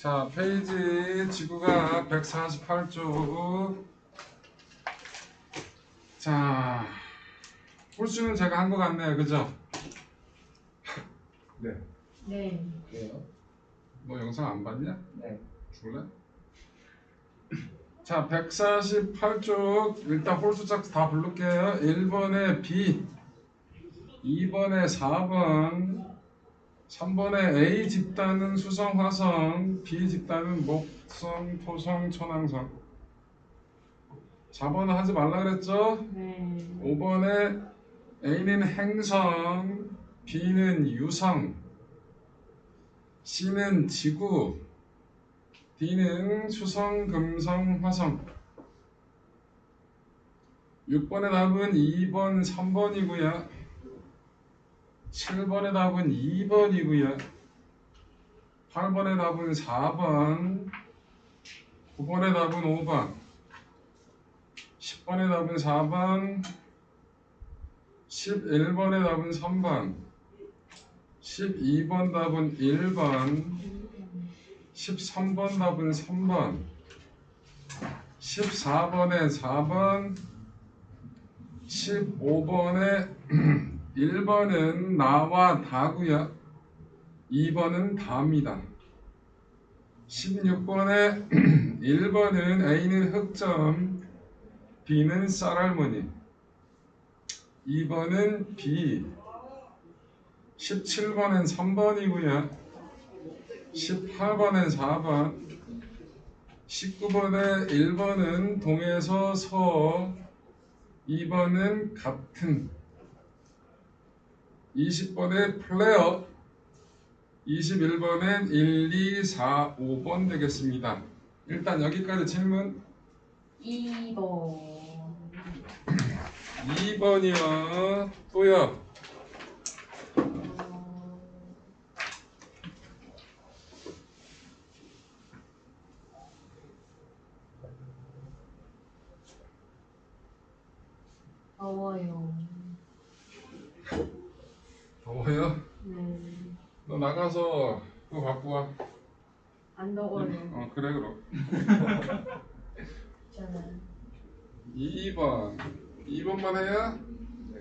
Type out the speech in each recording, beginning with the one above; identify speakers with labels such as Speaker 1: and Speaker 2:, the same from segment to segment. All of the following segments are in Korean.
Speaker 1: 자, 페이지 지구가 148쪽. 자, 홀수는 제가 한 것 같네요. 그죠? 네.
Speaker 2: 네.
Speaker 3: 그래요?
Speaker 1: 너 영상 안 봤냐?
Speaker 3: 네.
Speaker 1: 줄래? 자, 148쪽 일단 홀수 짝수 다 부를게요. 1번에 B, 2번에 4번, 3번에 A 집단은 수성, 화성, B 집단은 목성, 토성, 천왕성. 4번은 하지 말라 그랬죠?
Speaker 2: 네.
Speaker 1: 5번에 A는 행성, B는 유성, C는 지구, D는 수성, 금성, 화성. 6번의 답은 2번, 3번이고요. 7번의 답은 2번이고요. 8번의 답은 4번, 9번의 답은 5번, 10번의 답은 4번, 11번의 답은 3번, 12번 답은 1번, 13번 답은 3번, 14번에 4번, 15번에 1번은 나와 다고요. 2번은 다입니다. 16번에 1번은 A는 흑점, B는 쌀할머니. 2번은 B. 17번엔 3번이고요. 18번엔 4번. 19번에 1번은 동에서 서, 2번은 같은. 20번에 플레어, 21번엔 1, 2, 4, 5번 되겠습니다. 일단 여기까지 질문.
Speaker 2: 2번.
Speaker 1: 2번이요. 또요.
Speaker 2: 더워요.
Speaker 1: 더워요?
Speaker 2: 네.
Speaker 1: 너 나가서 그거 갖고 와.
Speaker 2: 안 더워요.
Speaker 1: 그래 그럼.
Speaker 2: 있잖아요.
Speaker 1: 2번. 2번만 해요? 네.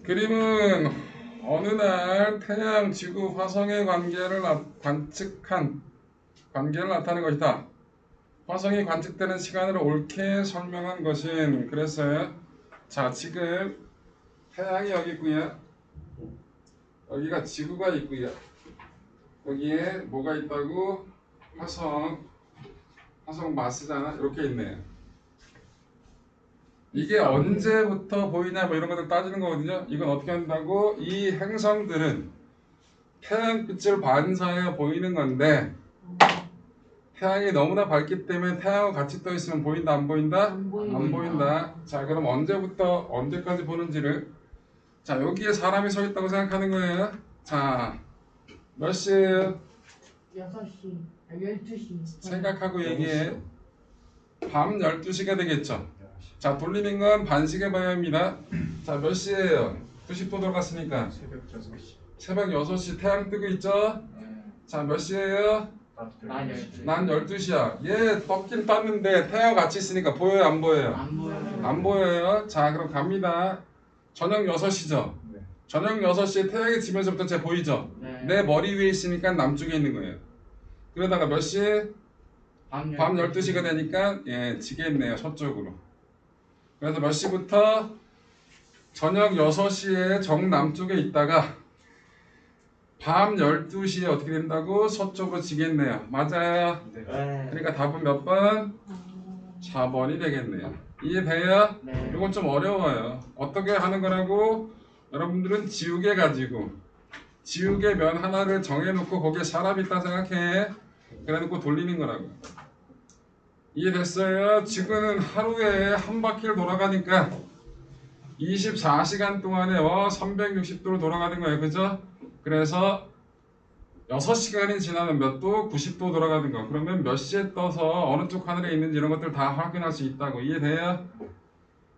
Speaker 1: 그림은 어느 날 태양, 지구, 화성의 관측한 관계를 나타내는 것이다. 화성이 관측되는 시간을 옳게 설명한 것은 그랬어요. 자, 지금 태양이 여기 있고요. 여기가 지구가 있고요. 여기에 뭐가 있다고? 화성 마스잖아. 이렇게 있네요. 이게 언제부터 보이냐 뭐 이런 것들 따지는 거거든요. 이건 어떻게 한다고? 이 행성들은 태양빛을 반사해 보이는 건데 태양이 너무나 밝기 때문에 태양과 같이 떠 있으면 보인다 안 보인다?
Speaker 2: 안 보인다.
Speaker 1: 안 보인다. 자, 그럼 언제부터 언제까지 보는지를, 자, 여기에 사람이 서 있다고 생각하는 거예요. 자, 몇 시에요?
Speaker 2: 6시. 12시.
Speaker 1: 생각하고 얘기해. 밤 12시가 되겠죠. 자, 돌리는 건 반시계 방향입니다. 자, 몇 시에요? 90도 돌아갔으니까
Speaker 3: 새벽 6시.
Speaker 1: 새벽 6시 태양 뜨고 있죠? 자, 몇 시에요? 난 12시야. 얘 떴긴 떴는데 태양 같이 있으니까 보여요 안 보여요?
Speaker 3: 안 보여요.
Speaker 1: 안 보여요. 자, 그럼 갑니다. 저녁 6시죠?
Speaker 3: 네.
Speaker 1: 저녁 6시에 태양이 지면서부터 제 보이죠?
Speaker 3: 네.
Speaker 1: 내 머리 위에 있으니까 남쪽에 있는 거예요. 그러다가 몇 시? 밤 12시가 되니까 예, 지겠네요. 서쪽으로. 그래서 몇 시부터? 저녁 6시에 정남쪽에 있다가 밤 12시에 어떻게 된다고? 서쪽으로 지겠네요. 맞아요.
Speaker 3: 네.
Speaker 1: 그러니까 답은 몇 번? 4번이 되겠네요. 이해돼요?
Speaker 3: 네.
Speaker 1: 이건 좀 어려워요. 어떻게 하는 거라고? 여러분들은 지우개 가지고 지우개 면 하나를 정해놓고 거기에 사람이 있다 생각해. 그래놓고 돌리는 거라고. 이해됐어요? 지구는 하루에 한 바퀴를 돌아가니까 24시간 동안에 360도로 돌아가는 거예요. 그죠? 그래서 6시간이 지나면 몇 도? 90도 돌아가는 거. 그러면 몇 시에 떠서 어느 쪽 하늘에 있는지 이런 것들 다 확인할 수 있다고. 이해돼요?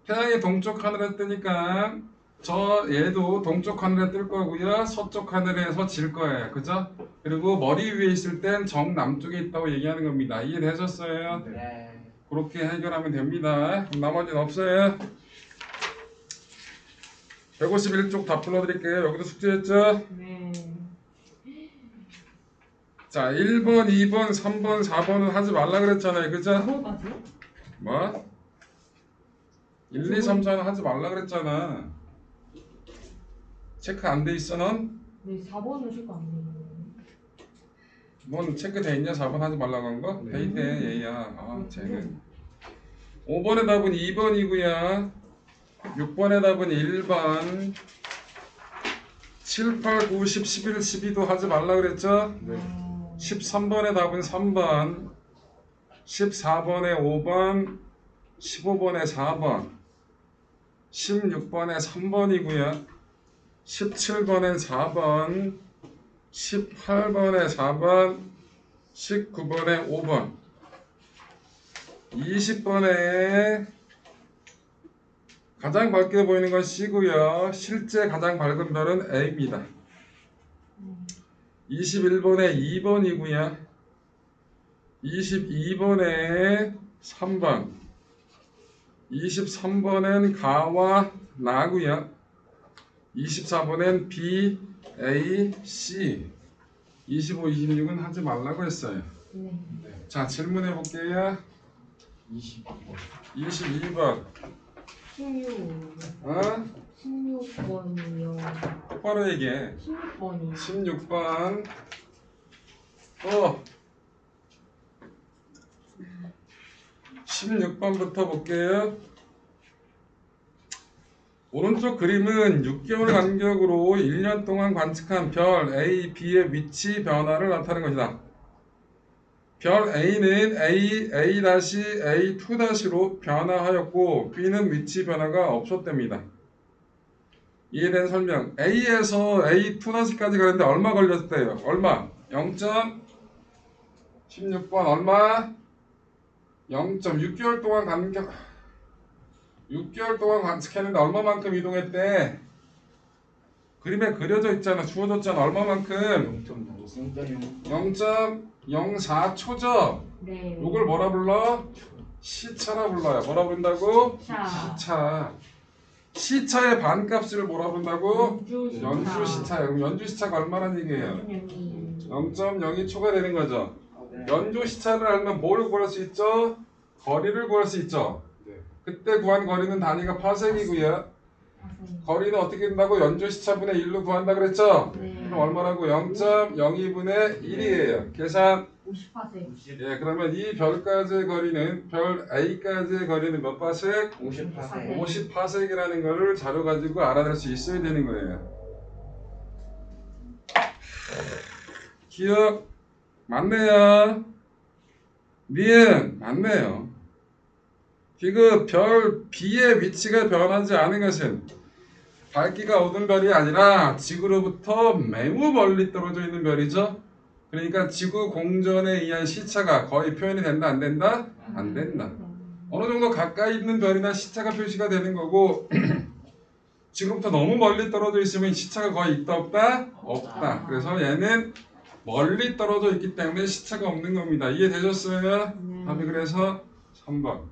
Speaker 1: 태양이 동쪽 하늘에 뜨니까 저 얘도 동쪽 하늘에 뜰 거고요. 서쪽 하늘에서 질 거예요. 그죠? 그리고 머리 위에 있을 땐 정남쪽에 있다고 얘기하는 겁니다. 이해되셨어요?
Speaker 3: 네.
Speaker 1: 그렇게 해결하면 됩니다. 그럼 나머지는 없어요. 151쪽 다 불러드릴게요. 여기도 숙제했죠?
Speaker 2: 네.
Speaker 1: 자, 1번, 2번, 3번, 4번은 하지 말라 그랬잖아요. 그죠?
Speaker 2: 뭐가지요?
Speaker 1: 뭐? 1, 2, 3, 4는 하지 말라 그랬잖아. 체크 안 돼 있어 넌?
Speaker 2: 네, 4번은 실거 안 돼요.
Speaker 1: 뭔 체크 돼 있냐? 4번 하지 말라고 한 거? 돼 있네 얘야. 아 쟤는 5번의 답은 2번이고요. 6번의 답은 1번. 7, 8, 9, 10, 11, 12도 하지 말라 그랬죠?
Speaker 3: 네.
Speaker 1: 13번의 답은 3번. 14번에 5번. 15번에 4번. 16번에 3번이고요. 17번엔 4번. 18번에 4번. 19번에 5번. 20번에 가장 밝게 보이는 건 C고요. 실제 가장 밝은 별은 A입니다. 21번에 2번이고요. 22번에 3번. 23번엔 가와 나고요. 24번엔 B, A, C. 25, 26은 하지 말라고 했어요.
Speaker 2: 네.
Speaker 1: 자, 질문해 볼게요.
Speaker 3: 22번.
Speaker 1: 22번.
Speaker 2: 16.
Speaker 1: 어?
Speaker 2: 16번이요.
Speaker 1: 똑바로 얘기해.
Speaker 2: 16번이요.
Speaker 1: 16번. 또 16번부터 볼게요. 오른쪽 그림은 6개월 간격으로 1년 동안 관측한 별 A, B의 위치 변화를 나타내는 것이다. 별 A는 A-A-A2-로 변화하였고 B는 위치 변화가 없었답니다. 이에 대한 설명. A에서 A2-까지 가는데 얼마 걸렸대요? 얼마? 0.16번 얼마? 0.6개월 동안 간격 6개월 동안 관측했는데 얼마만큼 이동했대? 그림에 그려져 있잖아. 주어졌잖아. 얼마만큼? 0.04초죠?
Speaker 2: 네.
Speaker 1: 이걸 뭐라 불러? 시차라 불러요. 뭐라 부른다고?
Speaker 2: 자.
Speaker 1: 시차. 시차의 반값을 뭐라 부른다고?
Speaker 2: 연주
Speaker 1: 연주 시차예요. 그럼 연주 시차가 얼마란 얘기예요? 0.02초가 되는 거죠. 연주 시차를 알면 뭘 구할 수 있죠? 거리를 구할 수 있죠.
Speaker 3: 네.
Speaker 1: 그때 구한 거리는 단위가 파생이고요. 거리는 어떻게 된다고? 연주 시차분의 1로 구한다 그랬죠?
Speaker 2: 네.
Speaker 1: 그럼 얼마라고? 0.02분의 1이에요. 계산.
Speaker 2: 50파세.
Speaker 1: 예, 그러면 이 별까지의 거리는 별 A까지의 거리는 몇 파섹?
Speaker 3: 50파세.
Speaker 1: 50파섹이라는 거를 자료 가지고 알아낼 수 있어야 되는 거예요. 기억 맞네요. 니은 맞네요. 지금 별 B의 위치가 변하지 않은 것은 밝기가 어두운 별이 아니라 지구로부터 매우 멀리 떨어져 있는 별이죠. 그러니까 지구 공전에 의한 시차가 거의 표현이 된다 안 된다? 안 된다. 어느 정도 가까이 있는 별이나 시차가 표시가 되는 거고 지금부터 너무 멀리 떨어져 있으면 시차가 거의 있다 없다? 없다. 그래서 얘는 멀리 떨어져 있기 때문에 시차가 없는 겁니다. 이해되셨어요?
Speaker 2: 네.
Speaker 1: 답이 그래서 3번.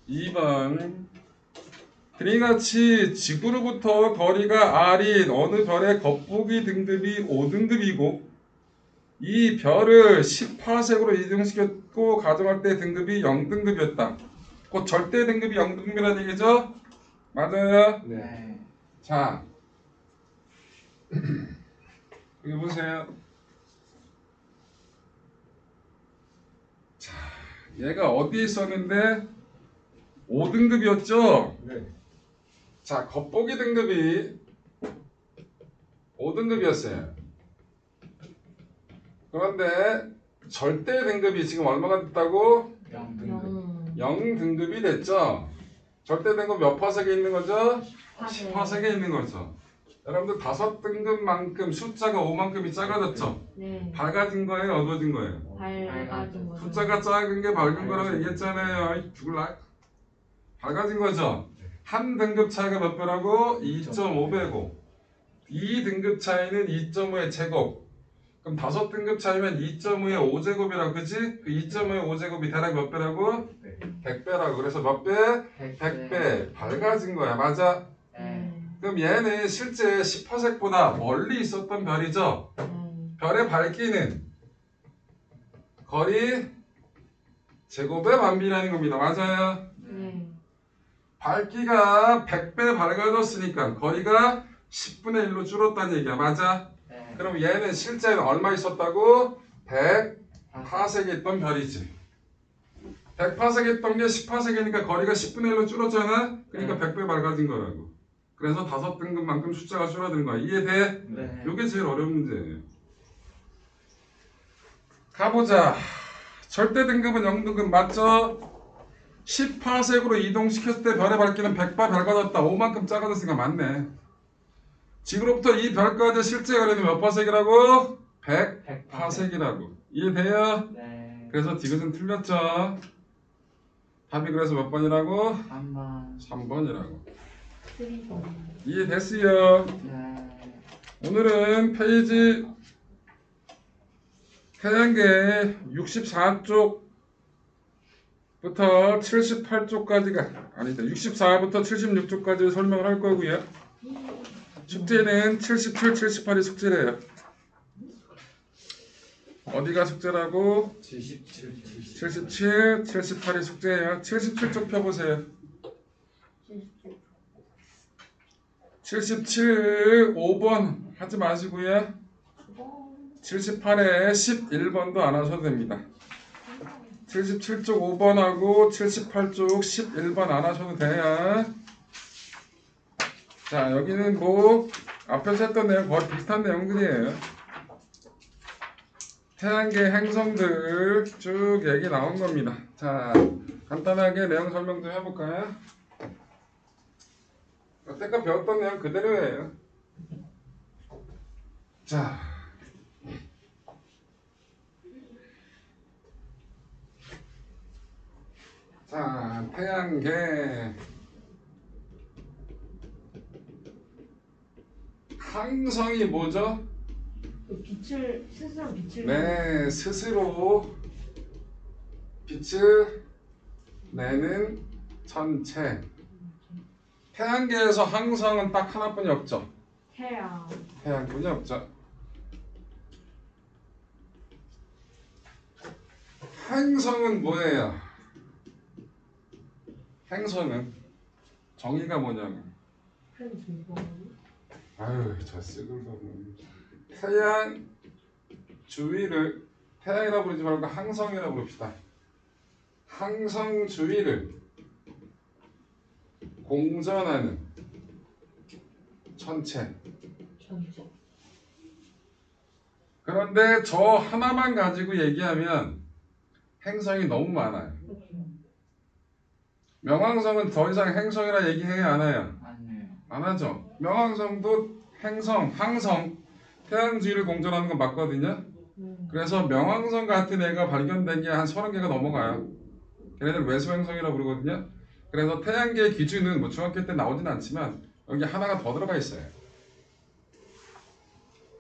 Speaker 1: 22번. 그리같이 지구로부터 거리가 R인 어느 별의 겉보기 등급이 5등급이고 이 별을 10파섹으로 이동시켰고 가정할 때 등급이 0등급이었다. 곧 절대 등급이 0등급이라는 얘기죠? 맞아요?
Speaker 3: 네.
Speaker 1: 자, 여기 보세요. 자, 얘가 어디에 있었는데 5등급이었죠?
Speaker 3: 네.
Speaker 1: 자, 겉보기 등급이 5등급이었어요. 그런데 절대 등급이 지금 얼마가 됐다고?
Speaker 3: 0등급.
Speaker 1: 0등급이 됐죠? 절대 등급 몇 파sek에 있는 거죠?
Speaker 2: 10파세.
Speaker 1: 10파sek에 있는 거죠. 여러분들 5등급만큼 숫자가 5만큼이 작아졌죠?
Speaker 2: 네.
Speaker 1: 밝아진 거예요? 어두워진 거예요?
Speaker 2: 밝아진 거죠.
Speaker 1: 숫자가 작은 게 밝은 거라고 얘기했잖아요. 죽을라. 밝아진 거죠? 한 등급 차이가 몇 배라고? 2.5배고 2등급 차이는 2.5의 제곱. 그럼 5등급 차이면 2.5의 5제곱이라고 그지? 그 2.5의 5제곱이 대략 몇 배라고? 100배라고. 그래서 몇 배? 100배. 밝아진 거야. 맞아? 그럼 얘는 실제 10파섹보다 멀리 있었던 별이죠? 별의 밝기는 거리 제곱의 반비라는 겁니다. 맞아요? 밝기가 100배 밝아졌으니까 거리가 10분의 1로 줄었다는 얘기야. 맞아? 그럼 얘는 실제는 얼마 있었다고? 100파섹이 있던 별이지. 100파섹 있던 게 10파섹이니까 거리가 10분의 1로 줄었잖아? 그러니까 100배 밝아진 거라고. 그래서 5등급만큼 숫자가 줄어드는 거야. 이해돼?
Speaker 3: 네.
Speaker 1: 이게 제일 어려운 문제예요. 가보자. 절대 등급은 0등급 맞죠? 10파섹으로 이동시켰을 때 별의 밝기는 100배 밝아졌다. 5만큼 작아졌으니까 맞네. 지금부터 이 별까지 실제 거리는 몇 파섹이라고? 100파섹이라고. 이해돼요?
Speaker 3: 네.
Speaker 1: 그래서 디귿은 틀렸죠. 답이 그래서 몇 번이라고?
Speaker 3: 3번.
Speaker 1: 3번이라고.
Speaker 2: 3번.
Speaker 1: 이해됐어요?
Speaker 3: 네.
Speaker 1: 오늘은 페이지 태양계 64쪽부터 78쪽까지가 아니다. 64부터 76쪽까지 설명을 할 거고요. 숙제는 77, 78이 숙제래요. 어디가 숙제라고?
Speaker 3: 77.
Speaker 1: 77, 78이 숙제예요. 77쪽 펴보세요. 77, 5번 하지 마시고요. 78에 11번도 안 하셔도 됩니다. 77쪽 5번하고 78쪽 11번 안 하셔도 돼요. 자, 여기는 뭐 앞에서 했던 내용 거의 비슷한 내용들이에요. 태양계 행성들 쭉 얘기 나온 겁니다. 자, 간단하게 내용 설명 좀 해볼까요? 여태껏 배웠던 내용 그대로예요. 자, 태양계 항성이 뭐죠?
Speaker 2: 빛을 스스로 빛을
Speaker 1: 네, 스스로 빛을 내는 천체. 태양계에서 항성은 딱 하나뿐이 없죠.
Speaker 2: 태양.
Speaker 1: 태양뿐이 없죠. 행성은 뭐예요? 행성은 정의가 뭐냐면, 아유, 저 쓰글거리네. 태양 주위를 태양이라 부르지 말고 항성이라 부릅시다. 항성 주위를 공전하는 천체.
Speaker 2: 전체.
Speaker 1: 그런데 저 하나만 가지고 얘기하면 행성이 너무 많아요. 명왕성은 더 이상 행성이라 얘기해요, 안 해요?
Speaker 3: 아니에요.
Speaker 1: 안 하죠. 명왕성도 행성, 항성, 태양 주위를 공전하는 건 맞거든요. 그래서 명왕성 같은 애가 발견된 게 한 30개가 넘어가요. 걔네들 외소행성이라고 부르거든요. 그래서 태양계의 기준은 뭐 중학교 때 나오진 않지만 여기 하나가 더 들어가 있어요.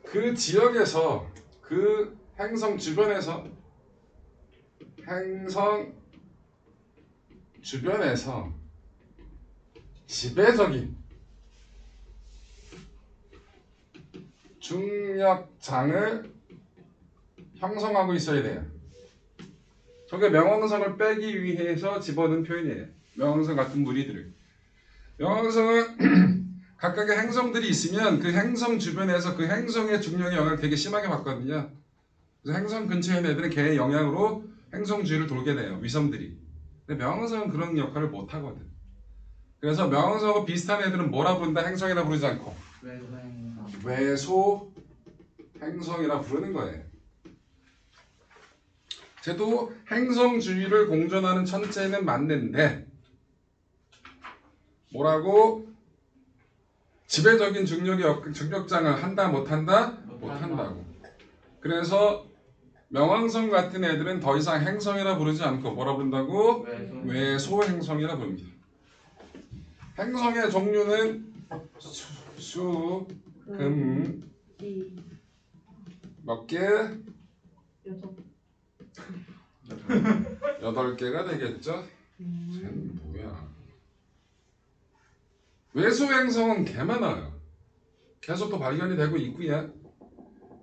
Speaker 1: 그 지역에서 그 행성 주변에서 지배적인 중력장을 형성하고 있어야 돼요. 저게 명왕성을 빼기 위해서 집어넣은 표현이에요. 명왕성 같은 무리들을. 명왕성은 각각의 행성들이 있으면 그 행성 주변에서 그 행성의 중력의 영향을 되게 심하게 받거든요. 그래서 행성 근처에 있는 애들은 걔의 영향으로 행성 주위를 돌게 돼요. 위성들이. 근데 명왕성은 그런 역할을 못 하거든. 그래서 명왕성하고 비슷한 애들은 뭐라 부른다? 행성이라 부르지 않고 외소 행성이라 부르는 거예요. 쟤도 행성 주위를 공전하는 천체는 맞는데 뭐라고? 지배적인 중력장을 한다 못한다? 못한다고. 그래서 명왕성 같은 애들은 더 이상 행성이라 부르지 않고 뭐라 부른다고? 외소행성이라 부릅니다. 행성의 종류는 수, 금,
Speaker 2: 이
Speaker 1: 몇 개?
Speaker 2: 여섯
Speaker 1: 8개가 되겠죠?
Speaker 2: 음.
Speaker 1: 쟤는 뭐야? 외소행성은 개 많아요. 계속 또 발견이 되고 있고요.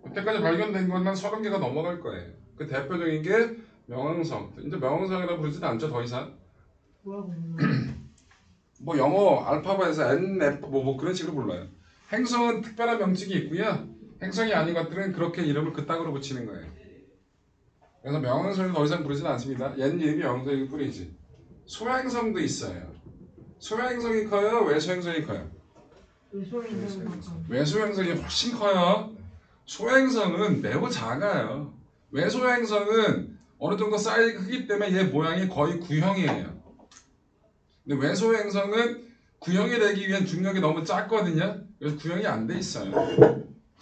Speaker 1: 그때까지 발견된 건 한 30개가 넘어갈 거예요. 그 대표적인 게 명왕성. 이제 명왕성이라고 부르지도 않죠, 더 이상.
Speaker 2: 뭐라고
Speaker 1: 뭐 영어 알파벳에서 NF 뭐 그런 식으로 불러요. 행성은 특별한 명칭이 있고요. 행성이 아닌 것들은 그렇게 이름을 그따구로 붙이는 거예요. 그래서 명왕성을 더 이상 부르지는 않습니다. 옛 이름이 명왕성일 뿐이지. 소행성도 있어요. 소행성이 커요? 외소행성이 커요?
Speaker 2: 외소행성
Speaker 1: 외소행성이 훨씬 커요. 소행성은 매우 작아요. 외소행성은 어느 정도 사이즈 크기 때문에 얘 모양이 거의 구형이에요. 근데 외소행성은 구형이 되기 위한 중력이 너무 작거든요. 그래서 구형이 안 돼 있어요.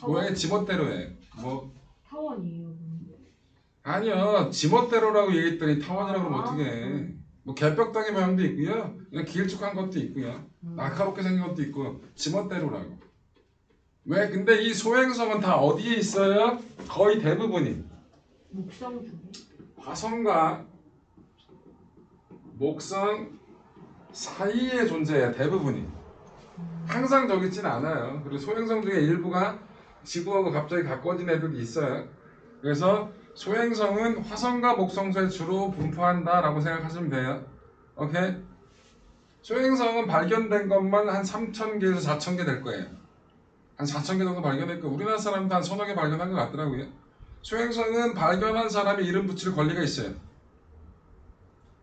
Speaker 1: 모양이 지멋대로 해. 뭐
Speaker 2: 타원이에요.
Speaker 1: 아니요. 지멋대로라고 얘기했더니 타원이라고 그러면 어떻게 해. 뭐 개벽다기 모양도 있고요. 그냥 길쭉한 것도 있고요. 날카롭게 생긴 것도 있고 지멋대로라고. 왜? 근데 이 소행성은 다 어디에 있어요? 거의 대부분이
Speaker 2: 목성 중에
Speaker 1: 화성과 목성 사이에 존재해요. 대부분이. 항상 저기 있진 않아요. 그리고 소행성 중에 일부가 지구하고 갑자기 가까워진 애들이 있어요. 그래서 소행성은 화성과 목성소에 주로 분포한다라고 생각하시면 돼요. 오케이? 소행성은 발견된 것만 한 3,000개에서 4,000개 될 거예요. 한 4,000개 정도 발견했고 우리나라 사람도 한 서너 개 발견한 것 같더라고요. 소행성은 발견한 사람이 이름 붙일 권리가 있어요.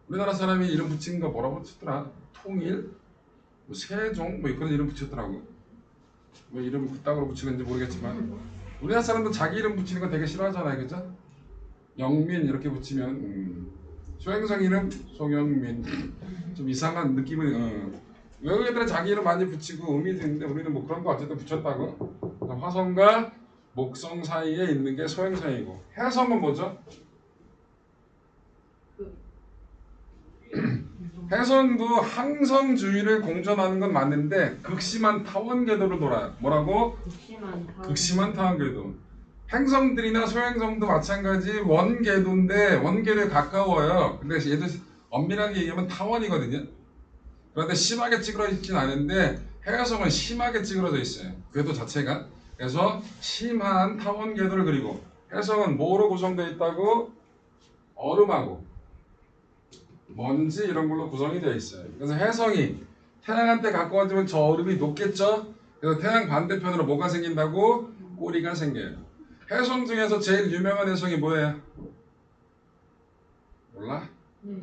Speaker 1: 우리나라 사람이 이름 붙인 거 뭐라고 붙였더라? 통일? 뭐 세종? 뭐 그런 이름 붙였더라고. 왜 이름을 그따구로 붙이는지 모르겠지만 우리나라 사람도 자기 이름 붙이는 거 되게 싫어하잖아요. 그죠? 영민 이렇게 붙이면 소행성 이름 송영민 좀 이상한 느낌을 외국 애들은 자기 이름 많이 붙이고 의미도 있는데 우리는 뭐 그런 거 어쨌든 붙였다고. 화성과 목성 사이에 있는 게 소행성이고 해성은 뭐죠? 해성도 항성 주위를 공전하는 건 맞는데 극심한 타원 궤도로 돌아요. 뭐라고? 극심한 타원 궤도. 행성들이나 소행성도 마찬가지 원 궤도인데 원 궤도에 가까워요. 근데 얘도 엄밀하게 얘기하면 타원이거든요. 그런데 심하게 찌그러져 있진 않은데 해성은 심하게 찌그러져 있어요. 궤도 자체가. 그래서 심한 타원 궤도를 그리고 해성은 뭐로 구성되어 있다고? 얼음하고 먼지 이런 걸로 구성이 되어 있어요. 그래서 해성이 태양한테 가까워지면 저 얼음이 녹겠죠? 그래서 태양 반대편으로 뭐가 생긴다고? 꼬리가 생겨요. 해성 중에서 제일 유명한 해성이 뭐예요? 몰라?
Speaker 2: 네.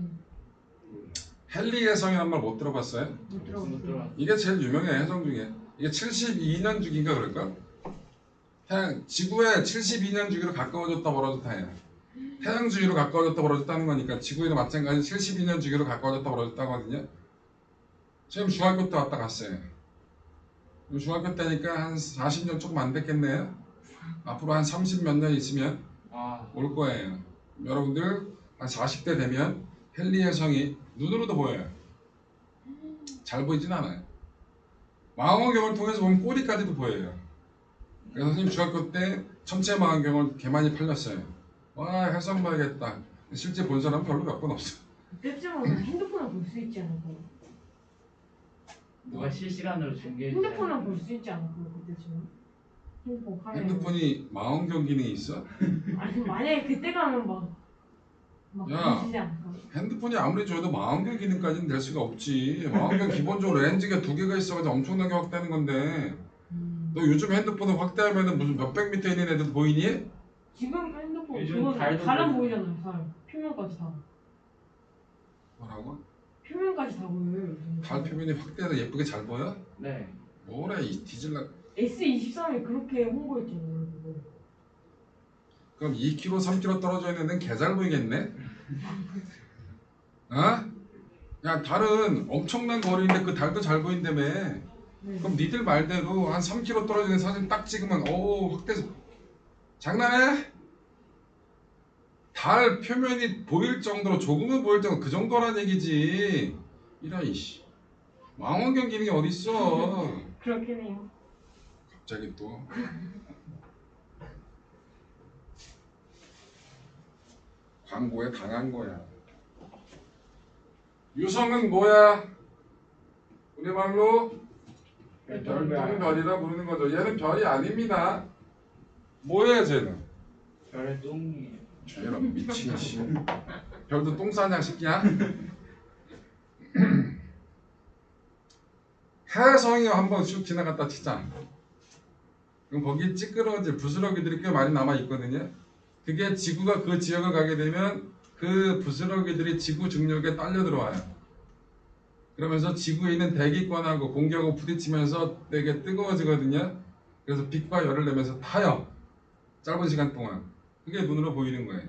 Speaker 1: 헨리 해성이란 말 못 들어봤어요?
Speaker 2: 못 들어봤어요.
Speaker 1: 이게 제일 유명해요. 해성 중에. 이게 72년 주기인가 그럴까? 태양, 지구에 72년 주기로 가까워졌다 멀어졌다 해요. 태양 주위로 가까워졌다 멀어졌다는 거니까 지구에도 마찬가지 72년 주기로 가까워졌다 멀어졌다 하거든요. 지금 중학교 때 왔다 갔어요. 중학교 때니까 한 40년 조금 안 됐겠네요. 앞으로 한 30 몇 년 있으면 올 거예요. 여러분들 한 40대 되면 헨리 해성이 눈으로도 보여요. 잘 보이진 않아요. 망원경을 통해서 보면 꼬리까지도 보여요. 그래서 선생님 중학교 때 천체 망원경을 개 많이 팔렸어요. 와 해성 봐야겠다. 실제 본 사람은 별로 몇 번 없어.
Speaker 2: 그때쯤은 핸드폰을 볼 수 있지 않을까요?
Speaker 3: 누가 실시간으로 중계해
Speaker 2: 핸드폰을 볼 수 있지 않을까요? 그때쯤은? 핸드폰 카메라.
Speaker 1: 핸드폰이 망원경 기능이 있어?
Speaker 2: 아니 만약에 그때 가면 막
Speaker 1: 야.
Speaker 2: 보시지 않을까요?
Speaker 1: 핸드폰이 아무리 줘도 망원경 기능까지는 될 수가 없지. 망원경 기본적으로 렌즈가 2개가 있어가지고 엄청나게 확대하는 건데 너 요즘 핸드폰을 확대하면 무슨 몇백 미터 있는 애들 보이니?
Speaker 2: 지금 핸드폰
Speaker 3: 요즘
Speaker 2: 그건
Speaker 3: 달도
Speaker 2: 사람
Speaker 3: 보이고.
Speaker 2: 보이잖아요. 사람 표면까지 다.
Speaker 1: 뭐라고?
Speaker 2: 표면까지 다 보여요. 요즘.
Speaker 1: 달 표면이 확대해서 예쁘게 잘 보여?
Speaker 3: 네.
Speaker 1: 뭐래 이 디질라.
Speaker 2: S23이 그렇게 홍보했잖아요. 그거.
Speaker 1: 그럼 2km, 3km 떨어져 있는 데는 개 잘 보이겠네? 어? 야 달은 엄청난 거리인데 그 달도 잘 보인다며.
Speaker 2: 네.
Speaker 1: 그럼 니들 말대로 한 3km 떨어지는 사진 딱 찍으면 확대해서 장난해? 달 표면이 보일 정도로 조금은 보일 정도 그 정도란 얘기지. 이런 이씨. 망원경 기능이 어디 있어?
Speaker 2: 그렇긴 해요.
Speaker 1: 갑자기 또 광고에 당한 거야. 유성은 뭐야? 우리말로 별똥별이라 부르는 거죠. 얘는 별이 아닙니다. 뭐야 쟤는?
Speaker 3: 별의 똥이에요.
Speaker 1: 쟤는 미친 씨. 별도 똥 싸냐 새끼야? 해성이 한번 쭉 지나갔다 치자. 그럼 거기 찌끄러질 부스러기들이 꽤 많이 남아 있거든요. 그게 지구가 그 지역을 가게 되면 그 부스러기들이 지구 중력에 딸려 들어와요. 그러면서 지구에 있는 대기권하고 공기하고 부딪히면서 되게 뜨거워지거든요. 그래서 빛과 열을 내면서 타요. 짧은 시간 동안. 그게 눈으로 보이는 거예요.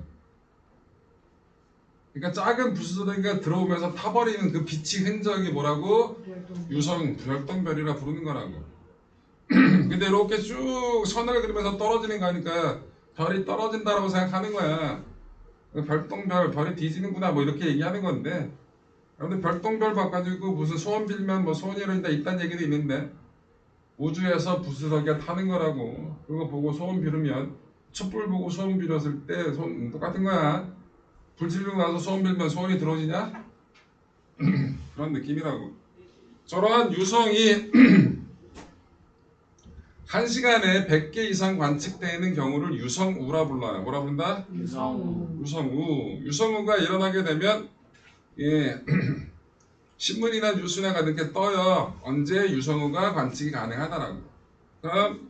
Speaker 1: 그러니까 작은 부스러기가 들어오면서 타버리는 그 빛의 흔적이 뭐라고? 유성, 별똥별이라 부르는 거라고. 근데 이렇게 쭉 선을 그리면서 떨어지는 거니까 별이 떨어진다라고 생각하는 거야. 별똥별, 별이 뒤지는구나 뭐 이렇게 얘기하는 건데, 근데 별똥별 봐가지고 무슨 소원 빌면 뭐 소원이 이룬다 이딴 얘기도 있는데, 우주에서 부스러기가 타는 거라고. 그거 보고 소원 빌으면, 촛불 보고 소원 빌었을 때 소원 똑같은 거야. 불 지르고 나서 소원 빌면 소원이 들어오지냐? 그런 느낌이라고. 저러한 유성이 1시간에 100개 이상 관측되는 경우를 유성우라 불러요. 뭐라 부른다?
Speaker 3: 유성우.
Speaker 1: 유성우. 유성우가 일어나게 되면 신문이나 뉴스나 이렇게 떠요. 언제 유성우가 관측이 가능하다라고. 그럼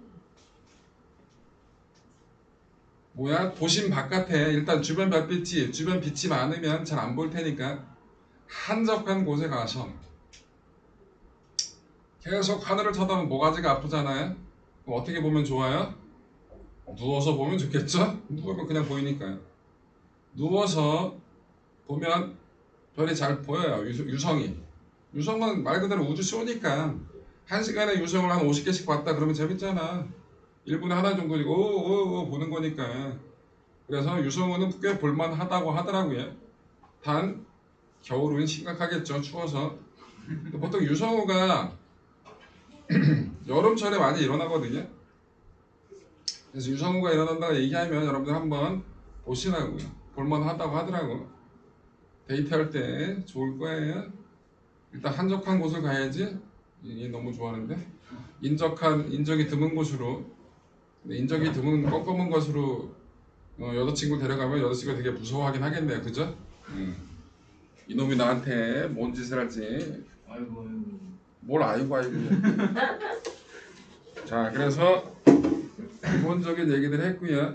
Speaker 1: 뭐야? 도심 바깥에 일단 주변 빛이 많으면 잘 안 보일 테니까 한적한 곳에 가서 계속 하늘을 쳐다보면 모가지가 아프잖아요. 어떻게 보면 좋아요? 누워서 보면 좋겠죠? 누우면 그냥 보이니까요. 누워서 보면 별이 잘 보여요. 유성이. 유성은 말 그대로 우주 쇼니까 1시간에 유성을 한 50개씩 봤다 그러면 재밌잖아. 1분에 하나 정도 오 보는 거니까. 그래서 유성우는 꽤 볼만하다고 하더라고요. 단 겨울은 심각하겠죠. 추워서. 보통 유성우가 여름철에 많이 일어나거든요. 그래서 유성우가 일어난다고 얘기하면 여러분들 한번 보시라고요. 볼만하다고 하더라고. 데이트할 때 좋을 거예요. 일단 한적한 곳을 가야지. 얘 너무 좋아하는데. 인적이 드문 곳으로. 인적이 드문 껌껌한 것으로 여자친구 데려가면 여자친구가 되게 무서워하긴 하겠네요. 그죠? 이놈이 나한테 뭔 짓을 할지.
Speaker 3: 아이고.
Speaker 1: 뭘 아이고. 자, 그래서 기본적인 얘기들 했고요.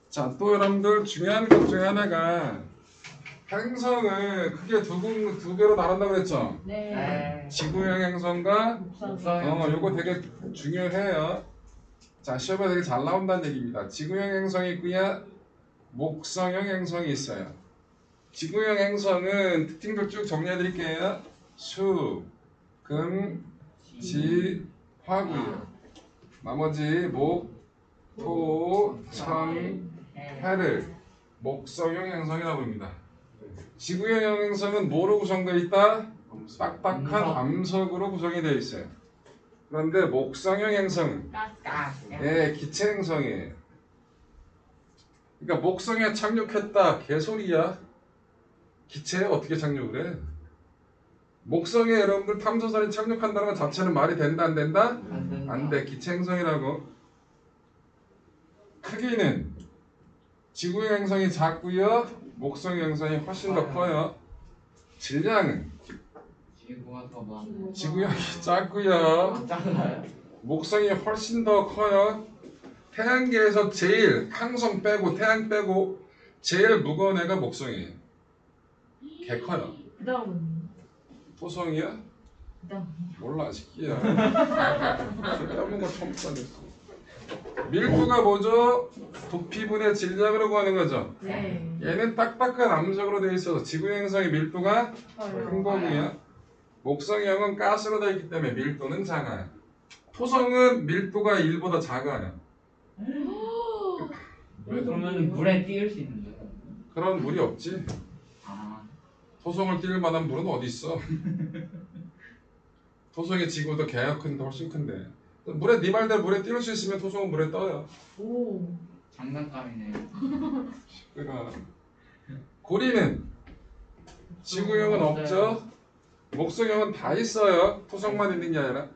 Speaker 1: 자, 또 여러분들 중요한 것 중에 하나가 행성을 크게 두 개로 나눈다고 그랬죠?
Speaker 2: 네.
Speaker 1: 지구형 행성과
Speaker 2: 목상.
Speaker 1: 요거 되게 중요해요. 자, 시험에 되게 잘 나온다는 얘기입니다. 지구형 행성이 있고요. 목성형 행성이 있어요. 지구형 행성은 특징들 쭉 정리해 드릴게요. 수, 금, 지, 화고요. 나머지 목, 토, 천, 해를 목성형 행성이라고 합니다. 지구형 행성은 뭐로 구성되어 있다? 딱딱한 암석으로 구성이 되어 있어요. 그런데 목성형 행성은 기체 행성이에요. 그러니까 목성에 착륙했다 개소리야. 기체에 어떻게 착륙을 해? 목성에 여러분들 탐사선이 착륙한다는 것 자체는 말이 된다 안 된다? 안 돼. 기체 행성이라고. 크기는 지구형 행성이 작고요. 목성형 행성이 훨씬 더 커요. 질량은
Speaker 3: 지구가 더 많아.
Speaker 1: 지구형이 작고요.
Speaker 3: 작아요?
Speaker 1: 목성이 훨씬 더 커요. 태양계에서 제일 항성 빼고 태양 빼고 제일 무거운 애가 목성이에요. 개 커요.
Speaker 2: 그 다음은
Speaker 1: 토성이야?
Speaker 2: 그 다음.
Speaker 1: 몰라 새끼야. 쓸데없는 거 처음 봤어. 밀도가 뭐죠? 부피분의 질량으로 구하는 거죠.
Speaker 2: 네.
Speaker 1: 얘는 딱딱한 암석으로 되어 있어서 지구 행성의 밀도가 큰 거고요. 목성형은 가스로 되어 있기 때문에 밀도는 작아요. 토성은 밀도가 1보다 작아요.
Speaker 3: 그러면 물에 띄울 수 있는 거예요?
Speaker 1: 그런 물이 없지.
Speaker 3: 아.
Speaker 1: 토성을 띄울 만한 물은 어디 있어? 토성이 지구보다 개가 큰데 훨씬 큰데. 물에 네 말대로 물에 띄울 수 있으면 토성은 물에 떠요.
Speaker 2: 오.
Speaker 3: 장난감이네요.
Speaker 1: 그러니까 고리는 지구형은 없죠. 목성형은 다 있어요. 토성만 있는 게 아니라.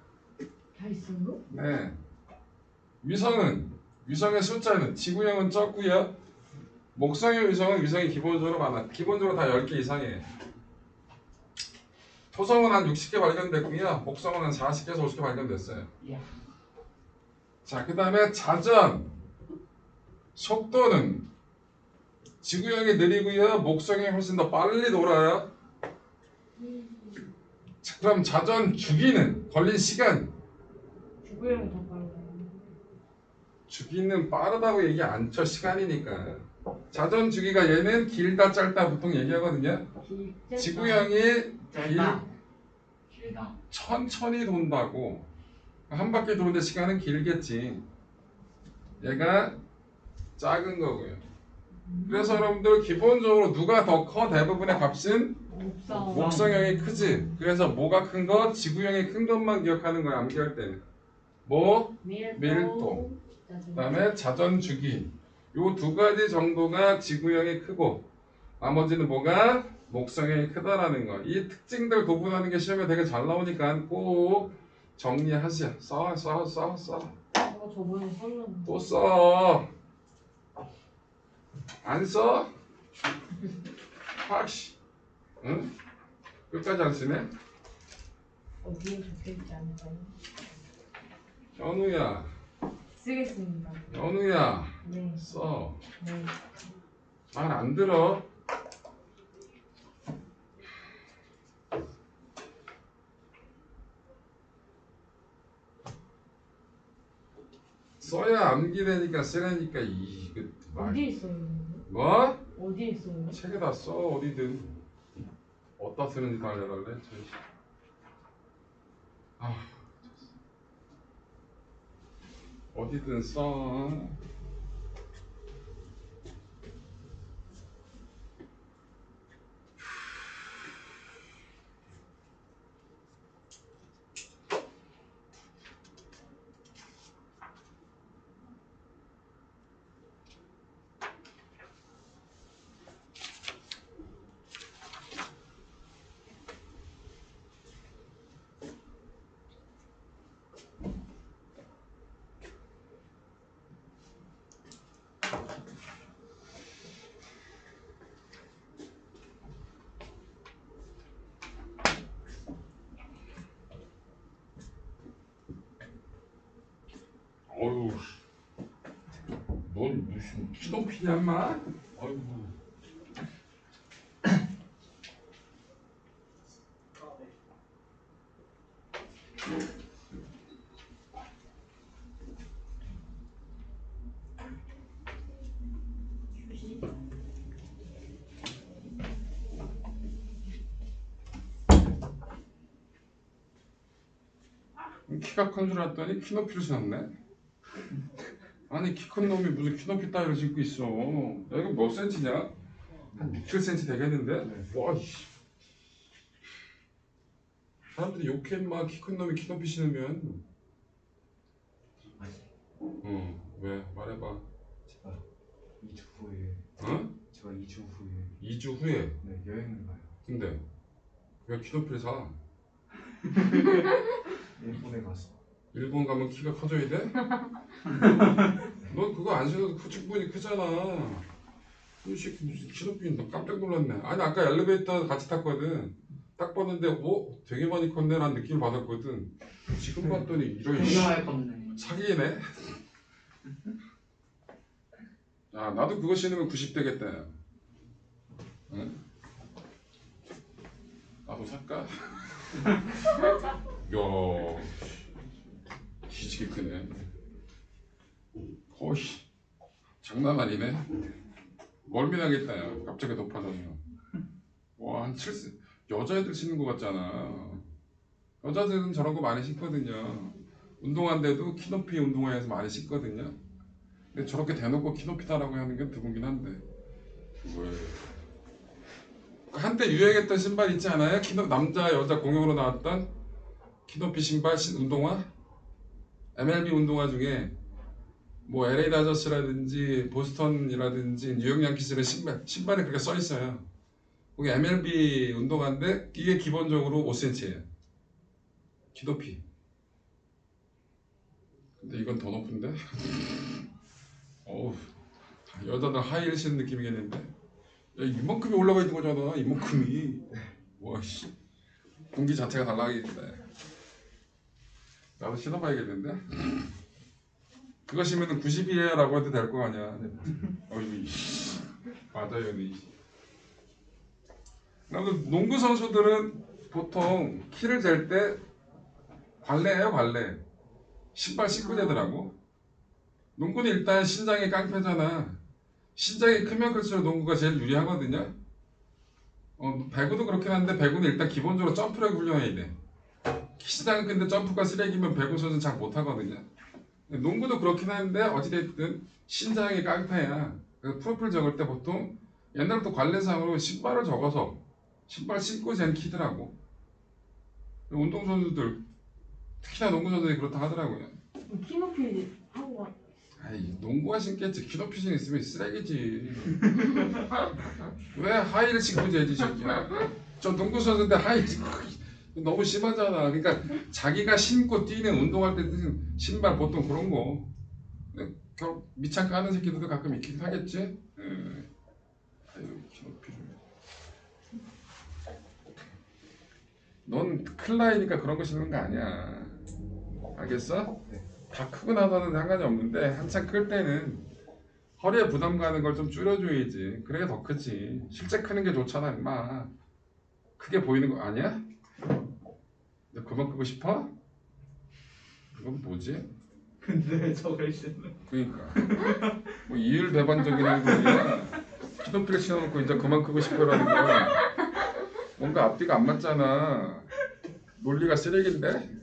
Speaker 2: 다 있어요?
Speaker 1: 네. 위성의 숫자는 지구형은 적고요. 목성형 위성은 위성이 기본적으로 많아. 기본적으로 다 10개 이상이에요. 토성은 한 60개 발견됐고요. 목성은 한 40개에서 50개 발견됐어요.
Speaker 3: 이야.
Speaker 1: 자, 그 다음에 자전 속도는 지구형이 느리고요. 목성형이 훨씬 더 빨리 돌아요. 자, 그럼 자전 주기는 걸린 시간.
Speaker 2: 지구형이 더 빠르다.
Speaker 1: 주기는 빠르다고 얘기 안 쳐. 시간이니까. 자전 주기가 얘는 길다 짧다 보통 얘기하거든요. 지구형이
Speaker 3: 짧다. 길다.
Speaker 1: 천천히 돈다고. 한 바퀴 도는데 시간은 길겠지. 얘가 작은 거고요. 그래서 여러분들 기본적으로 누가 더 커? 대부분의 값은
Speaker 2: 목성.
Speaker 1: 목성형이 크지. 그래서 뭐가 큰 거? 지구형이 큰 것만 기억하는 거야. 암기할 때는. 뭐? 밀도. 그다음에 자전 주기. 요 두 가지 정도가 지구형이 크고 나머지는 뭐가? 목성형이 크다라는 거. 이 특징들 구분하는 게 시험에 되게 잘 나오니까 꼭 정리하시오. 써.
Speaker 2: 저번에 썼는데.
Speaker 1: 또 써. 안 써? 확시. 응? 끝까지 안 쓰네?
Speaker 2: 어디에 적혀있지 않을까요?
Speaker 1: 현우야.
Speaker 2: 쓰겠습니다.
Speaker 1: 현우야.
Speaker 2: 네.
Speaker 1: 써.
Speaker 2: 네.
Speaker 1: 말 안 들어? 써야 암기되니까 쓰라니까 이거 말.
Speaker 2: 어디에 있어요?
Speaker 1: 뭐?
Speaker 2: 어디에 있어요?
Speaker 1: 책에다 써 어디든. 어디다 쓰는지 다 알려달래. 아, 어디든 써. 어휴, 넌 무슨 키높이냐 인마? 아이고. 키가 큰 줄 알았더니 키높이를 신었네. 아니 키 큰 놈이 무슨 키높이 따위를 신고 있어. 야 이거 몇 센치냐? 한 6, 7cm 되겠는데? 와 이씨. 사람들이 욕해 인마. 키 큰 놈이 키높이 신으면. 응. 왜? 말해봐.
Speaker 4: 제가 2주 후에
Speaker 1: 어?
Speaker 4: 제가 2주 후에
Speaker 1: 2주 후에.
Speaker 4: 네, 여행을 가요.
Speaker 1: 근데 왜 키높이를 사?
Speaker 4: 일본에 가서
Speaker 1: 일본 가면 키가 커져야 돼? 넌 그거 안 신어도 충분히 크잖아. 이 새끼 무슨 키높이. 너 깜짝 놀랐네. 아니 아까 엘리베이터 같이 탔거든. 딱 봤는데 오 되게 많이 컸네 라는 느낌을 받았거든. 지금 봤더니 이런
Speaker 3: 공정할 건데.
Speaker 1: 사기네. 야 나도 그거 신으면 90 되겠다. 응? 나도 살까? 야 기지개 크네. 거의 장난 아니네. 멀미나겠다. 야 갑자기 높아져서. 와한 7. 여자애들 신는 거 같잖아. 여자들은 저런 거 많이 신거든요. 운동화인데도 키높이 운동화에서 많이 신거든요. 근데 저렇게 대놓고 키높이다라고 하는 게 드물긴 한데. 왜? 한때 유행했던 신발 있지 않아요? 남자 여자 공용으로 나왔던 키높이 신발 운동화? MLB 운동화 중에 뭐 LA 다저스라든지 보스턴이라든지 뉴욕 양키스의 신발에 그렇게 써 있어요. 거기 MLB 운동화인데 이게 기본적으로 5cm예요. 키높이. 근데 이건 더 높은데? 어우, 여자들 하이힐 신는 느낌이겠는데? 야, 이만큼이 올라가 있는 거잖아. 이만큼이. 와씨, 공기 자체가 달라지겠네. 나도 신어봐야겠는데? 그거 신으면 90이에요 라고 해도 될 거 아니야. 어이, 맞아요. 그럼 농구 선수들은 보통 키를 잴 때 관례예요, 관례. 신발 신고 재더라고. 농구는 일단 신장이 깡패잖아. 신장이 크면 클수록 농구가 제일 유리하거든요. 배구도 그렇긴 한데 배구는 일단 기본적으로 점프력이 훌륭해야 돼. 신장은 근데 점프가 쓰레기면 배구 선수는 잘 못하거든요. 농구도 그렇긴 한데 어찌됐든 신장이 깡패야. 그래서 프로필 적을 때 보통 옛날부터 관례상으로 신발을 적어서 신발 신고 잰 키더라고. 운동선수들 특히나 농구 선수들이 그렇다 하더라고요.
Speaker 2: 키 높이 하고 가.
Speaker 1: 아이, 농구화 신겠지. 키높이 신 있으면 쓰레기지. 왜 하이를 신고 재지 새끼야. 저 농구 선수인데 하이 너무 심하잖아. 그러니까 자기가 신고 뛰는 운동할 때 쓰는 신발 보통 그런 거. 미창가 하는 새끼들도 가끔 있긴 하겠지. 아유, 키높이 좀. 넌 클 나이니까 그런 거 신는 거 아니야. 알겠어?
Speaker 4: 네.
Speaker 1: 다 크고 나서는 상관이 없는데 한참 클 때는 허리에 부담 가는 걸 좀 줄여줘야지. 그래야 더 크지. 실제 크는 게 좋잖아, 임마. 크게 보이는 거 아니야? 너 그만 크고 싶어? 이건 뭐지?
Speaker 3: 근데 왜 저걸 신는?
Speaker 1: 그러니까 뭐 이율배반적인 행동이야. 키높이를 신어놓고 이제 그만 크고 싶어라는 거 뭔가 앞뒤가 안 맞잖아. 논리가 쓰레기인데?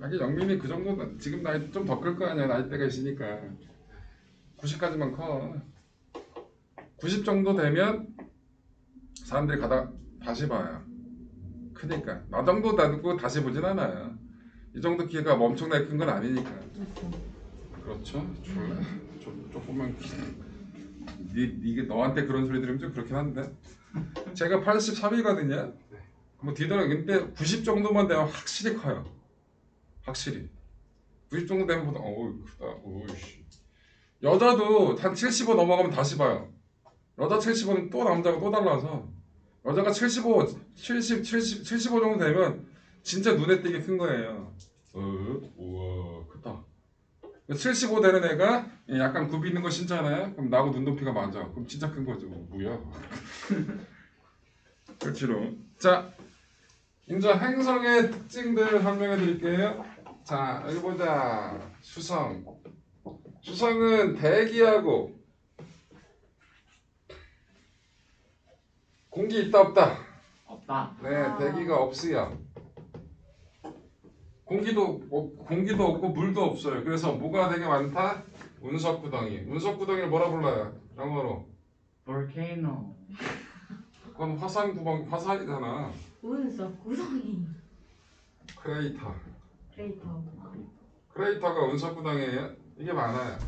Speaker 1: 하긴 영민이 그 정도 지금 나이 좀 더 클 거 아니야. 나이대가 있으니까 90까지만 커. 90 정도 되면 사람들이 가다 다시 봐요. 크니까 나 정도 놔두고 다시 보진 않아요. 이 정도 키가 뭐 엄청나게 큰 건 아니니까. 그렇죠. 졸라 조금만 이게 너한테 그런 소리 들으면 좀 그렇긴 한데 제가 83이거든요. 뭐 뒤돌아 근데 90 정도만 되면 확실히 커요. 확실히 90 정도 되면 보다 어우 크다. 오이씨. 여자도 한 75 넘어가면 다시 봐요. 여자 75는 또 남자가 또 달라서 여자가 75 정도 되면 진짜 눈에 띄게 큰 거예요. 우와 크다. 75 되는 애가 약간 굽이 있는 거 신잖아요. 그럼 나하고 눈높이가 맞아. 그럼 진짜 큰 거죠. 뭐야? 그렇지로. 자, 이제 행성의 특징들 설명해 드릴게요. 자, 여기 보자. 수성. 수성은 대기하고 공기 있다 없다.
Speaker 3: 없다.
Speaker 1: 네, 대기가 없어요. 공기도 없고 물도 없어요. 그래서 뭐가 되게 많다? 운석구덩이. 운석구덩이를 뭐라 불러요? 영어로.
Speaker 3: 볼케이노.
Speaker 1: 그건 화산이잖아.
Speaker 2: 운석 구성이.
Speaker 1: 크레이터.
Speaker 2: 크레이터.
Speaker 1: 크레이터가 운석구덩이에요. 이게 많아요.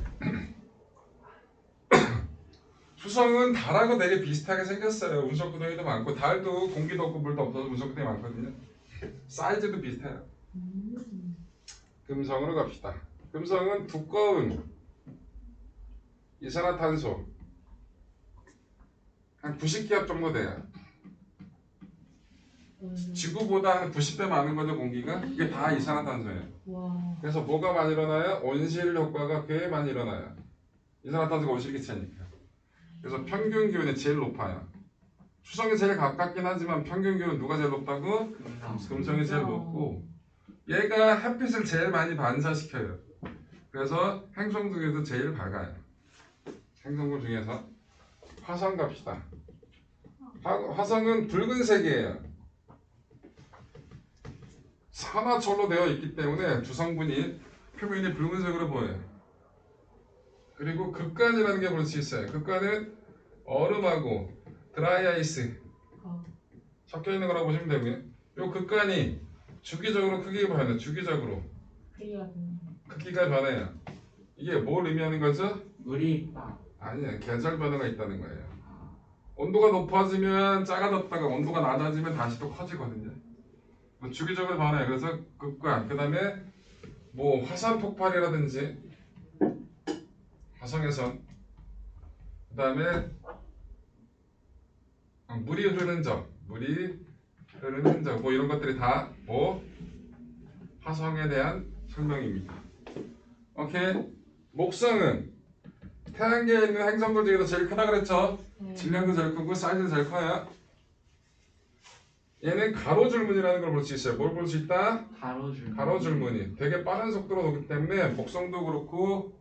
Speaker 1: 수성은 달하고 되게 비슷하게 생겼어요. 운석구덩이도 많고 달도 공기도 없고 물도 없어서 운석구덩이 많거든요. 사이즈도 비슷해요. 금성으로 갑시다. 금성은 두꺼운 이산화탄소 한 90기압 정도 돼요. 지구보다 한 90배 많은 거죠, 공기가. 그게 다 이산화탄소예요.
Speaker 2: 와.
Speaker 1: 그래서 뭐가 많이 일어나요? 온실 효과가 꽤 많이 일어나요. 이산화탄소가 온실기체니까. 그래서 평균 기온이 제일 높아요. 수성이 제일 가깝긴 하지만 평균 기온은 누가 제일 높다고? 금성이 제일 높고 얘가 햇빛을 제일 많이 반사시켜요. 그래서 행성 중에서 제일 밝아요. 행성들 중에서 화성 갑시다. 화성은 붉은색이에요. 산화철로 되어 있기 때문에 주성분이 표면이 붉은색으로 보여요. 그리고 극간이라는 게 볼 수 있어요. 극간은 얼음하고 드라이 아이스 섞여 있는 거라고 보시면 되고요. 요 극간이 주기적으로 크기가 변해. 주기적으로
Speaker 2: 크기가
Speaker 1: 크기가 변해요. 이게 뭘 의미하는 거죠?
Speaker 3: 물이 있다.
Speaker 1: 아니에요. 계절 변화가 있다는 거예요. 온도가 높아지면 작아졌다가 온도가 낮아지면 다시 또 커지거든요. 뭐 주기적으로 변해요. 그래서 극간, 그 다음에 뭐 화산 폭발이라든지 화성에선, 그 다음에 물이 흐르는 적, 뭐 이런 것들이 다 뭐 화성에 대한 설명입니다. 오케이. 목성은 태양계에 있는 행성들 중에서 제일 크다 그랬죠? 질량도 제일 크고 사이즈도 제일 커요. 얘는 가로줄무늬라는 걸 볼 수 있어요. 뭘 볼 수 있다? 가로줄무늬. 되게 빠른 속도로 오기 때문에 목성도 그렇고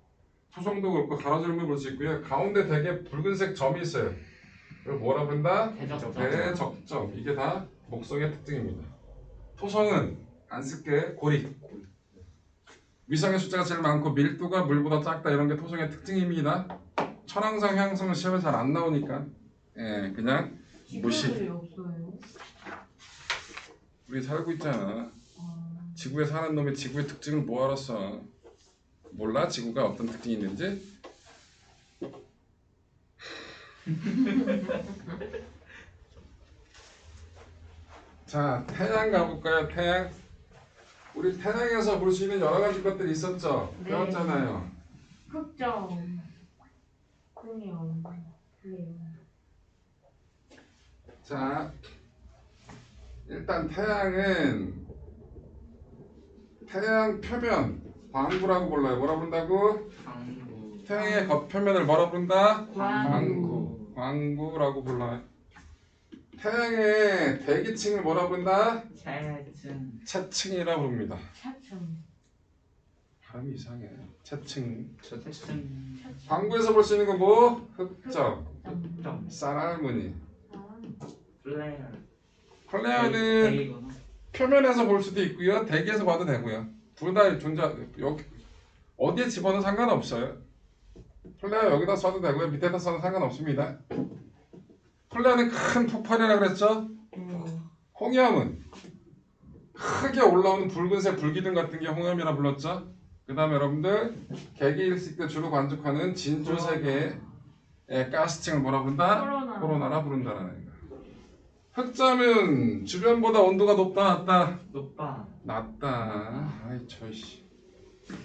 Speaker 1: 토성도 그렇고 가로줄무늬 볼 수 있고요. 가운데 되게 붉은색 점이 있어요. 이걸 뭐라 부른다? 대적점. 이게 다 목성의 특징입니다. 토성은 안 쓸게. 고리. 위성의 숫자가 제일 많고 밀도가 물보다 작다. 이런 게 토성의 특징입니다. 천왕성, 향성은 시험에 잘 안 나오니까 그냥 무시.
Speaker 2: 지구들이 없어요.
Speaker 1: 우리 살고 있잖아. 지구에 사는 놈이 지구의 특징을 뭐 알았어? 몰라? 지구가 어떤 특징이 있는지? 자, 태양 가볼까요? 태양. 우리 태양에서 볼 수 있는 여러 가지 것들이 있었죠?
Speaker 2: 네.
Speaker 1: 배웠잖아요.
Speaker 2: 흑점, 풍염, 플레임.
Speaker 1: 자, 일단 태양은 태양 표면 광구라고 불러요. 뭐라 부른다고?
Speaker 3: 광구.
Speaker 1: 태양의 겉표면을 뭐라 부른다?
Speaker 2: 광구.
Speaker 1: 광구라고 불러요. 태양의 대기층을 뭐라 부른다?
Speaker 3: 채층.
Speaker 1: 채층이라고 부릅니다.
Speaker 2: 차츰.
Speaker 1: 발음이 이상해. 채층.
Speaker 3: 채층.
Speaker 1: 광구에서 볼 수 있는 건 뭐? 흑점,
Speaker 3: 흑점.
Speaker 1: 쌀알무늬.
Speaker 3: 플레이어.
Speaker 1: 플레어는
Speaker 3: 데이거나.
Speaker 1: 표면에서 볼 수도 있고요. 대기에서 봐도 되고요. 둘 다 존재. 여기 어디에 집어넣어도 상관없어요. 플레어 여기다 써도 되고요. 밑에다 써도 상관없습니다. 플레어는 큰 폭발이라 그랬죠. 홍염은 크게 올라오는 붉은색 불기둥 같은 게 홍염이라 불렀죠. 그 다음에 여러분들 개기일식 때 주로 관측하는 진주 세계의 가스층을 뭐라 부른다? 코로나라 부른다라는 거예요. 흑점은 주변보다 온도가 높다 낮다?
Speaker 3: 높다.
Speaker 1: 낮다. 아이 저씨.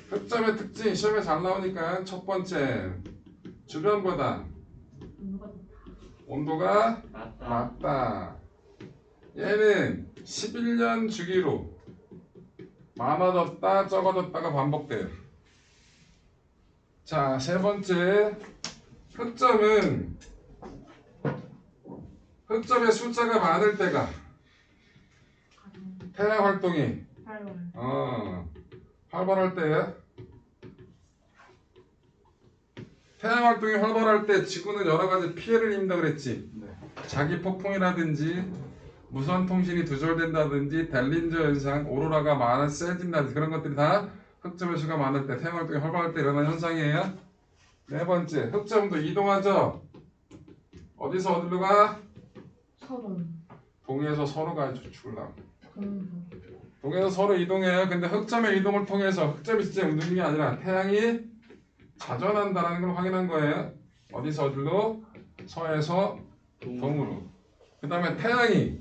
Speaker 1: 흑점의 특징 시험에 잘 나오니까 첫 번째 주변보다 온도가
Speaker 3: 낮다.
Speaker 1: 낮다. 얘는 11년 주기로 많아졌다 적어졌다가 반복돼요. 자, 세 번째 흑점의 숫자가 많을 때가 태양 활동이 활발할 때야. 태양 활동이 활발할 때 지구는 여러 가지 피해를 입는다 그랬지.
Speaker 4: 네.
Speaker 1: 자기 폭풍이라든지 무선 통신이 두절된다든지 델린저 현상, 오로라가 많은 세진다든지 그런 것들이 다 흑점의 수가 많을 때, 태양 활동이 활발할 때 일어나는 현상이에요. 네 번째, 흑점도 이동하죠. 어디서 어디로 가?
Speaker 2: 서로.
Speaker 1: 동에서 서로 가. 죽을라. 동에서 서로 이동해요. 근데 흑점의 이동을 통해서 흑점이 진짜 움직이는 게 아니라 태양이 자전한다는 걸 확인한 거예요. 어디서 어디로? 서에서 동으로. 그 다음에 태양이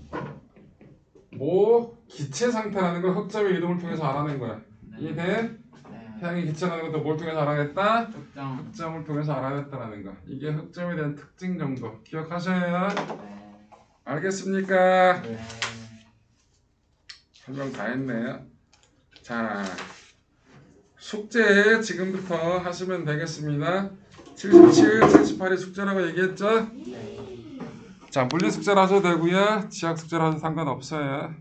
Speaker 1: 기체 상태라는 걸 흑점의 이동을 통해서 알아낸 거야. 이해돼?
Speaker 3: 네.
Speaker 1: 태양이 기체라는 것도 뭘 통해서 알아냈다?
Speaker 3: 흑점.
Speaker 1: 흑점을 통해서 알아냈다라는 거. 이게 흑점에 대한 특징 정도 기억하셔야.
Speaker 3: 네.
Speaker 1: 알겠습니까?
Speaker 3: 네.
Speaker 1: 설명 다 했네요. 자, 숙제 지금부터 하시면 되겠습니다. 77, 78이 숙제라고 얘기했죠?
Speaker 3: 네.
Speaker 1: 자, 물리 숙제를 하셔도 되고요. 지학 숙제를 하셔도 상관없어요.